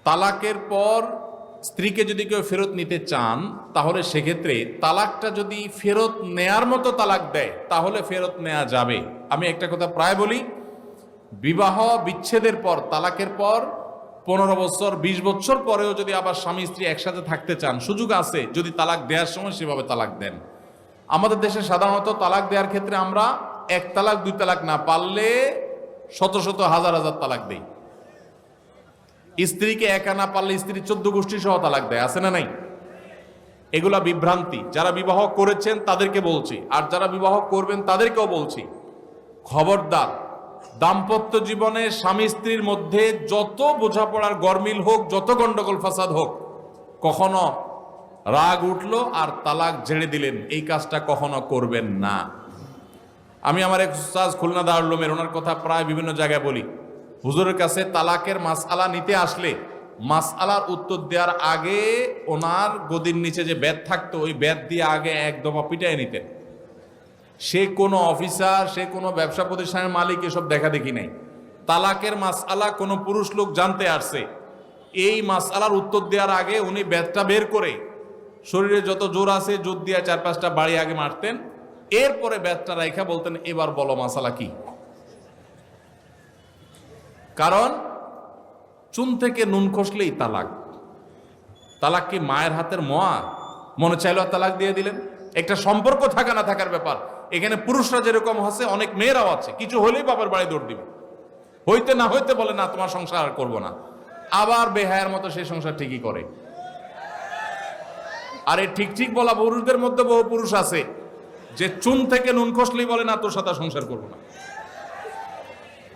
তালাকের পর স্ত্রীকে যদি কেউ ফেরত নিতে চান, তাহলে সেক্ষেত্রে তালাকটা যদি ফেরত নেয়ার মতো তালাক দেয় তাহলে ফেরত নেওয়া যাবে। আমি একটা কথা প্রায় বলি, বিবাহ বিচ্ছেদের পর, তালাকের পর 15 বছর 20 বছর পরেও যদি আবার স্বামী স্ত্রী একসাথে থাকতে চান, সুযোগ আছে যদি তালাক দেওয়ার সময় সেভাবে তালাক দেন। আমাদের দেশে সাধারণত তালাক দেওয়ার ক্ষেত্রে আমরা 1 তালাক 2 তালাক না, পারলে শত শত হাজার হাজার তালাক দেই। স্ত্রীকে একা না পারলে স্ত্রী 14 গোষ্ঠী সহ তালাক দেয়, আছে না নাই? এগুলা বিভ্রান্তি। যারা বিবাহ করেছেন তাদেরকে বলছি, আর যারা বিবাহ করবেন তাদেরকেও বলছি, খবরদার, দাম্পত্য জীবনে স্বামী স্ত্রীর মধ্যে যত বোঝাপড়ার গরমিল হোক, যত গন্ডগোল ফাসাদ হোক, কখনো রাগ উঠলো আর তালাক ঝেড়ে দিলেন, এই কাজটা কখনো করবেন না। আমি আমার এক উস্তাদ খুলনা দারুল উলুমের, ওনার কথা প্রায় বিভিন্ন জায়গায় বলি, হুজুরের কাছে তালাকের মাসআলা নিতে আসলে মাসআলার উত্তর দেওয়ার আগে ওনার গদির নিচে যে বেত থাকতো, ওই বেত দিয়ে আগে এক দফা পিটাই নিতেন। সে কোনো অফিসার, সে কোনো ব্যবসা প্রতিষ্ঠানের মালিক, এসব দেখা দেখি নাই। তালাকের মাসআলা কোনো পুরুষ লোক জানতে আসছে, এই মাসআলার উত্তর দেওয়ার আগে উনি বেতটা বের করে শরীরে যত জোর আছে জোর দিয়ে 4-5টা বাড়ি আগে মারতেন, এরপরে বেতটা রাইখা বলতেন, এবার বলো মাসআলা কি। কারণ চুন থেকে নুন খসলেই তালাক। তালাক কি মায়ের হাতের মোয়া? মনে চাইলো তালাক দিয়ে দিলেন। একটা সম্পর্ক থাকা না থাকার ব্যাপার। এখানে পুরুষরা যেরকম আছে, অনেক মেয়েরাও আছে, কিছু হলেই বাবার বাড়ি দৌড় দিবে, হইতে না হইতে বলে না তোমার সংসার আর করবো না, আবার বেহায়ার মতো সেই সংসার ঠিকই করে। আর এই ঠিক ঠিক বলা পুরুষদের মধ্যে বহু পুরুষ আছে যে চুন থেকে নুন খসলেই বলে না তোর সাথে সংসার করবো না।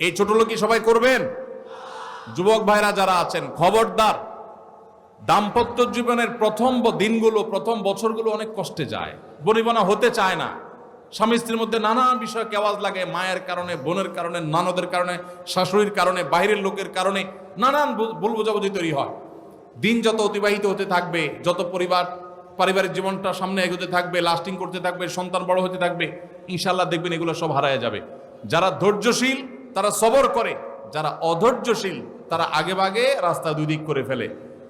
এই ছোট লোকই সবাই করবেন? যুবক ভাইরা যারা আছেন, খবরদার, দাম্পত্য জীবনের প্রথম দিনগুলো, প্রথম বছরগুলো অনেক কষ্টে যায়, বনিবনা হতে চায় না। স্বামী স্ত্রীর মধ্যে নানান বিষয় কেওয়াজ লাগে, মায়ের কারণে, বোনের কারণে, ননদের কারণে, শাশুড়ির কারণে, বাইরের লোকের কারণে নানান ভুল বোঝাবুঝি তৈরি হয়। দিন যত অতিবাহিত হতে থাকবে, যত পারিবারিক জীবনটা সামনে এগোতে থাকবে, লাস্টিং করতে থাকবে, সন্তান বড় হতে থাকবে, ইনশাল্লাহ দেখবেন এগুলো সব হারায় যাবে। যারা ধৈর্যশীল তারা সবর করে, যারা অধৈর্যশীল তারা আগে ভাগে রাস্তা দুই দিক করে ফেলে।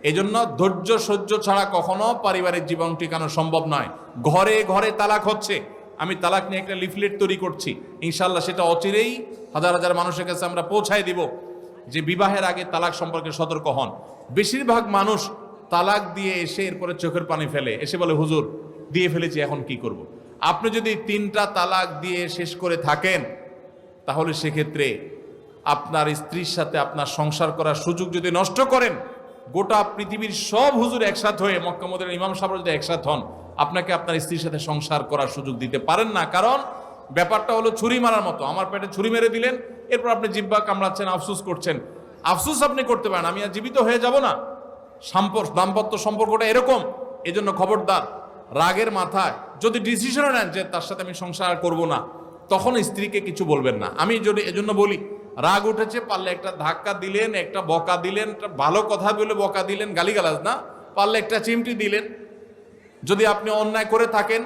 এই জন্য ধৈর্য সহ্য ছাড়া কখনো পারিবারিক জীবন টিকানো সম্ভব নয়। ঘরে ঘরে তালাক হচ্ছে। আমি তালাক নিয়ে একটা লিফলেট তৈরি করছি, ইনশাল্লাহ সেটা অচিরেই হাজার হাজার মানুষের কাছে আমরা পৌঁছায় দিব যে বিবাহের আগে তালাক সম্পর্কে সতর্ক হন। বেশিরভাগ মানুষ তালাক দিয়ে এসে এরপরে চোখের পানি ফেলে, এসে বলে হুজুর দিয়ে ফেলেছি এখন কি করব। আপনি যদি 3টা তালাক দিয়ে শেষ করে থাকেন, তাহলে সেক্ষেত্রে আপনার স্ত্রীর সাথে আপনার সংসার করার সুযোগ যদি নষ্ট করেন, গোটা পৃথিবীর সব হুজুর একসাথে হয়ে, মক্কা মদিনার ইমাম সাহেব যদি একসাথে হন, আপনাকে আপনার স্ত্রীর সাথে সংসার করার সুযোগ দিতে পারেন না। কারণ ব্যাপারটা হলো ছুরি মারার মতো। আমার পেটে ছুরি মেরে দিলেন, এরপর আপনি জিহ্বা কামড়াচ্ছেন, আফসুস করছেন। আফসুস আপনি করতে পারেন, আমি আর জীবিত হয়ে যাব না। দাম্পত্য সম্পর্কটা এরকম। এজন্য খবরদার, রাগের মাথায় যদি ডিসিশনও নেন যে তার সাথে আমি সংসার করব না, তখন স্ত্রীকে কিছু বলবেন না। আমি যদি এজন্য বলি, রাগ উঠেছে, পারলে একটা ধাক্কা দিলেন, একটা বকা দিলেন, একটা ভালো কথা বলে বকা দিলেন, গালিগালাজ না, পারলে একটা চিমটি দিলেন। যদি আপনি অন্যায় করে থাকেন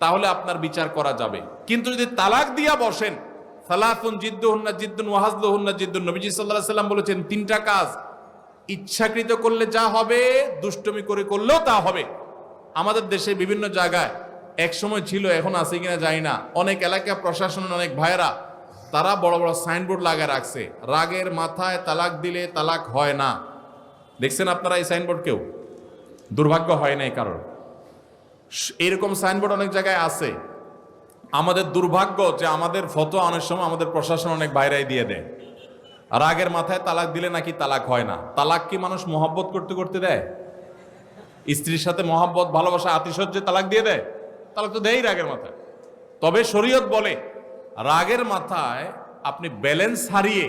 তাহলে আপনার বিচার করা যাবে। কিন্তু যদি তালাক দিয়া বসেন, সালাতুন জিদ্দুহুন্না জিদ্দুন ওয়া হাজলুহুন্না জিদ্দুন, নবীজি সাল্লাল্লাহু আলাইহি সাল্লাম বলেছেন 3টা কাজ ইচ্ছাকৃত করলে যা হবে, দুষ্টমি করে করলেও তা হবে। আমাদের দেশে বিভিন্ন জায়গায় একসময় ছিল, এখন আছে কিনা জানি না, অনেক এলাকা প্রশাসনের অনেক ভাইয়েরা তারা বড় বড় সাইনবোর্ড লাগায় রাখছে, রাগের মাথায় তালাক দিলে তালাক হয় না। দেখছেন আপনারা এই সাইনবোর্ড? কেউ দুর্ভাগ্য হয় নাই কারণ এরকম সাইনবোর্ড অনেক জায়গায় আছে। আমাদের দুর্ভাগ্য যে আমাদের ফতোয়া অনেক সময় আমাদের প্রশাসন অনেক বাইরেই দিয়ে দেয়, রাগের মাথায় তালাক দিলে নাকি তালাক হয় না। তালাক কি মানুষ মহব্বত করতে করতে দেয়? স্ত্রীর সাথে মহব্বত, ভালোবাসা, আতিশয্যে তালাক দিয়ে দেয়? তালাক তো দেয়ই রাগের মাথায়। তবে শরীয়ত বলে রাগের মাথায় আপনি ব্যালেন্স হারিয়ে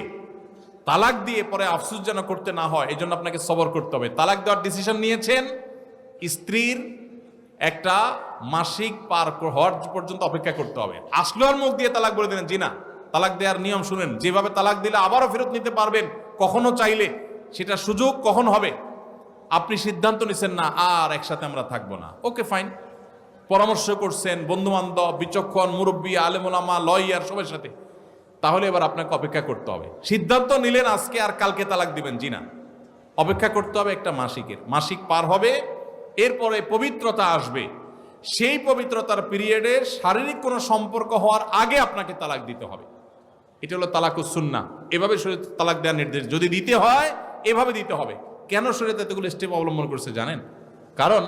তালাক দিয়ে পরে আফসোস যেন করতে না হয়, এই জন্য আপনাকে সবর করতে হবে। তালাক দেওয়ার ডিসিশন নিয়েছেন, স্ত্রীর একটা মাসিক পার হওয়ার পর্যন্ত অপেক্ষা করতে হবে। আসলো আর মুখ দিয়ে তালাক বলে দিলেন, জি না। তালাক দেওয়ার নিয়ম শুনেন, যেভাবে তালাক দিলে আবারও ফেরত নিতে পারবেন কখনো চাইলে, সেটা সুযোগ কখন হবে। আপনি সিদ্ধান্ত নিছেন না আর একসাথে আমরা থাকবো না, ওকে ফাইন, পরামর্শ করছেন বন্ধু বান্ধব, বিচক্ষণ মুরব্বী, আলেম ওলামা, লয়ার সবার সাথে, তাহলে এবার আপনাকে অপেক্ষা করতে হবে। সিদ্ধান্ত নিলেন আজকে আর কালকে তালাক দিবেন, জি না। অপেক্ষা করতে হবে একটা মাসিকের, মাসিক পার হবে, এরপরে পবিত্রতা আসবে, সেই পবিত্রতার পিরিয়ডে শারীরিক কোনো সম্পর্ক হওয়ার আগে আপনাকে তালাক দিতে হবে। এটা হলো তালাকুস সুন্নাহ। এভাবে শরীয়ত তালাক দেওয়ার নির্দেশ, যদি দিতে হয় এভাবে দিতে হবে। কেন শরীয়ত এতগুলো স্টেপ অবলম্বন করছে জানেন? কারণ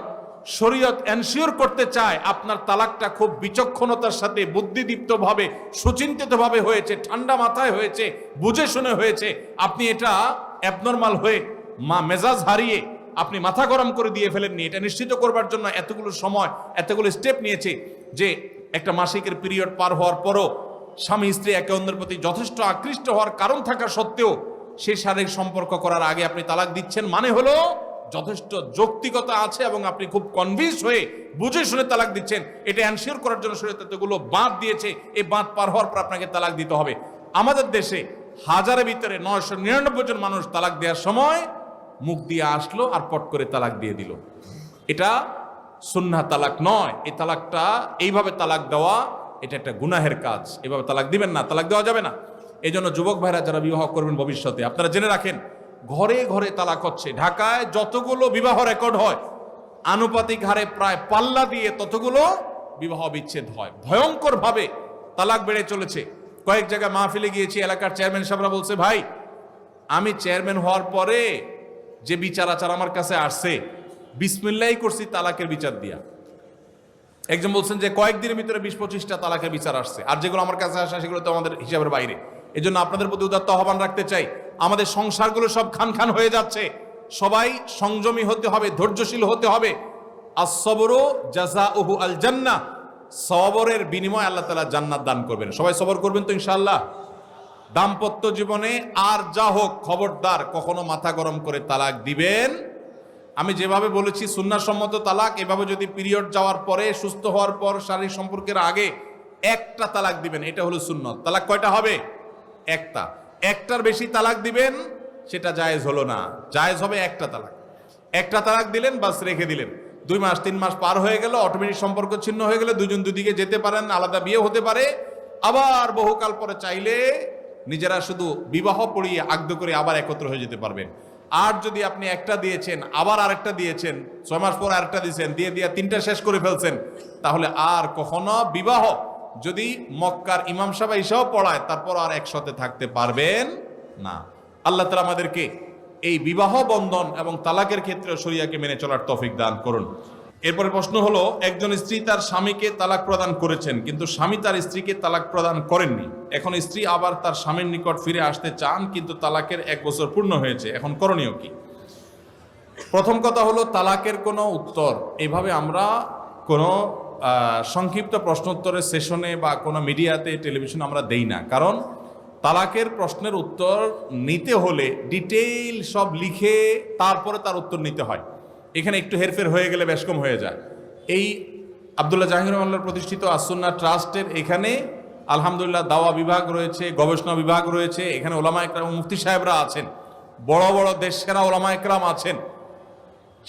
শরীয়ত এনশিওর করতে চায় আপনার তালাকটা খুব বিচক্ষণতার সাথে, বুদ্ধিদীপ্তভাবে, সুচিন্তিতভাবে হয়েছে, ঠান্ডা মাথায় হয়েছে, বুঝে শুনে হয়েছে। আপনি এটা অ্যাবনর্মাল হয়ে মেজাজ হারিয়ে আপনি মাথা গরম করে দিয়ে ফেলেননি। এটা নিশ্চিত করবার জন্য এতগুলো সময়, এতগুলো স্টেপ নিয়েছে যে একটা মাসিকের পিরিয়ড পার হওয়ার পরও স্বামী স্ত্রী একে অন্যের প্রতি যথেষ্ট আকৃষ্ট হওয়ার কারণ থাকা সত্ত্বেও সেই শারীরিক সম্পর্ক করার আগে আপনি তালাক দিচ্ছেন, মানে হলো যথেষ্ট যৌক্তিকতা আছে এবং আপনি খুব কনভিন্স হয়ে বুঝে শুনে তালাক দিচ্ছেন। এটা এনশিওর করার জন্য শরীয়ত এতগুলো বাঁধ দিয়েছে। এই বাঁধ পার হওয়ার পর আপনাকে তালাক দিতে হবে। আমাদের দেশে হাজারের ভিতরে 999 জন মানুষ তালাক দেওয়ার সময় মুখ দিয়ে আসলো আর পট করে তালাক দিয়ে দিল। এটা সুন্নাহ তালাক নয়। এই তালাকটা, এইভাবে তালাক দেওয়া, এটা একটা গুনাহের কাজ। এভাবে তালাক দিবেন না, তালাক দেওয়া যাবে না। এই জন্য যুবক ভাইরা যারা বিবাহ করবেন ভবিষ্যতে, আপনারা জেনে রাখেন ঘরে ঘরে তালাক হচ্ছে। ঢাকায় যতগুলো বিবাহ রেকর্ড হয় আনুপাতিক হারে প্রায় পাল্লা দিয়ে ততগুলো বিবাহ বিচ্ছেদ হয়। ভয়ঙ্কর ভাবে তালাক বেড়ে চলেছে। কয়েক জায়গায় মাহফিলে গিয়েছি, এলাকার চেয়ারম্যান সাহেবরা বলছে, ভাই আমি চেয়ারম্যান হওয়ার পরে যে বিচার আচার আমার কাছে আসছে, বিসমিল্লাহি করছি তালাকের বিচার দিয়া। একজন বলছেন যে কয়েকদিনের ভিতরে 20-25টা তালাকের বিচার আসছে, আর যেগুলো আমার কাছে আসে সেগুলো তো আমাদের হিসাবের বাইরে। এই জন্য আপনাদের প্রতি উদাত্ত আহ্বান রাখতে চাই, আমাদের সংসারগুলো সব খান খান হয়ে যাচ্ছে। সবাই সংযমী হতে হবে, ধৈর্যশীল হতে হবে। as-sabru জাযাউহু আল জান্নাহ, সবরের বিনিময়ে আল্লাহ তাআলা জান্নাত দান করবেন। সবাই সবর করবেন তো ইনশাআল্লাহ। দাম্পত্য জীবনে আর যা হোক, খবরদার কখনো মাথা গরম করে তালাক দিবেন। আমি যেভাবে বলেছি সুন্নাহসম্মত তালাক, এভাবে যদি পিরিয়ড যাওয়ার পরে, সুস্থ হওয়ার পর, শারীরিক সম্পর্কের আগে একটা তালাক দিবেন, এটা হলো সুন্নত। তালাক কয়টা হবে? একটা। একটার বেশি তালাক দিবেন সেটা জায়েজ হলো না। জায়েজ হবে একটা তালাক। একটা তালাক দিলেন, বাস রেখে দিলেন। 2 মাস 3 মাস পার হয়ে গেল, অটোমেটিক সম্পর্ক ছিন্ন হয়ে গেলে দুজন দুদিকে যেতে পারেন, আলাদা বিয়ে হতে পারে। আবার বহুকাল পরে চাইলে নিজেরা শুধু বিবাহ পড়িয়ে আগ্ধ করে আবার একত্র হয়ে যেতে পারবেন। আর যদি আপনি একটা দিয়েছেন, আবার আরেকটা দিয়েছেন, 6 মাস পর আরেকটা দিয়েছেন, দিয়ে 3টা শেষ করে ফেলছেন, তাহলে আর কখনো বিবাহ যদি মক্কার ইমাম সাহেব এসেও পড়ায়, তারপর আর একসাথে থাকতে পারবেন না। আল্লাহ তাআলা আমাদেরকে এই বিবাহ বন্ধন এবং তালাকের ক্ষেত্রে শরিয়াকে মেনে চলার তৌফিক দান করুন। এরপরে প্রশ্ন হলো, একজন স্ত্রী তার স্বামীকে তালাক প্রদান করেছেন, কিন্তু স্বামী তার স্ত্রীকে তালাক প্রদান করেননি। এখন স্ত্রী আবার তার স্বামীর নিকট ফিরে আসতে চান, কিন্তু তালাকের 1 বছর পূর্ণ হয়েছে। এখন করণীয় কি? প্রথম কথা হলো, তালাকের কোনো উত্তর এভাবে আমরা কোনো সংক্ষিপ্ত প্রশ্নোত্তরের সেশনে বা কোনো মিডিয়াতে, টেলিভিশনে আমরা দেই না। কারণ তালাকের প্রশ্নের উত্তর নিতে হলে ডিটেইল সব লিখে তারপরে তার উত্তর নিতে হয়। এখানে একটু হেরফের হয়ে গেলে বেশ কম হয়ে যায়। এই আব্দুল্লাহ জাহির রহমানুল্লাহ প্রতিষ্ঠিত আস-সুন্নাহ ট্রাস্টের এখানে আলহামদুলিল্লাহ দাওয়া বিভাগ রয়েছে, গবেষণা বিভাগ রয়েছে। এখানে ওলামা একরাম, মুফতি সাহেবরা আছেন, বড় বড় দেশ সেরা ওলামা একরাম আছেন।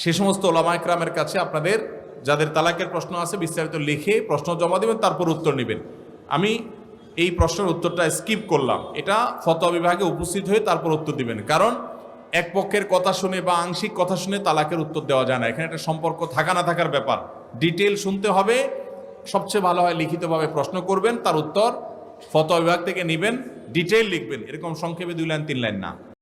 সে সমস্ত ওলামা একরামের কাছে আপনাদের যাদের তালাকের প্রশ্ন আছে বিস্তারিত লিখে প্রশ্ন জমা দেবেন, তারপর উত্তর নেবেন। আমি এই প্রশ্নের উত্তরটা স্কিপ করলাম, এটা ফতোয়া বিভাগে উপস্থিত হয়ে তারপর উত্তর দিবেন। কারণ এক পক্ষের কথা শুনে বা আংশিক কথা শুনে তালাকের উত্তর দেওয়া যায় না। এখানে একটা সম্পর্ক থাকা না থাকার ব্যাপার, ডিটেল শুনতে হবে। সবচেয়ে ভালো হয় লিখিতভাবে প্রশ্ন করবেন, তার উত্তর ফতোয়া বিভাগ থেকে নেবেন, ডিটেল লিখবেন। এরকম সংক্ষেপে 2 লাইন 3 লাইন না।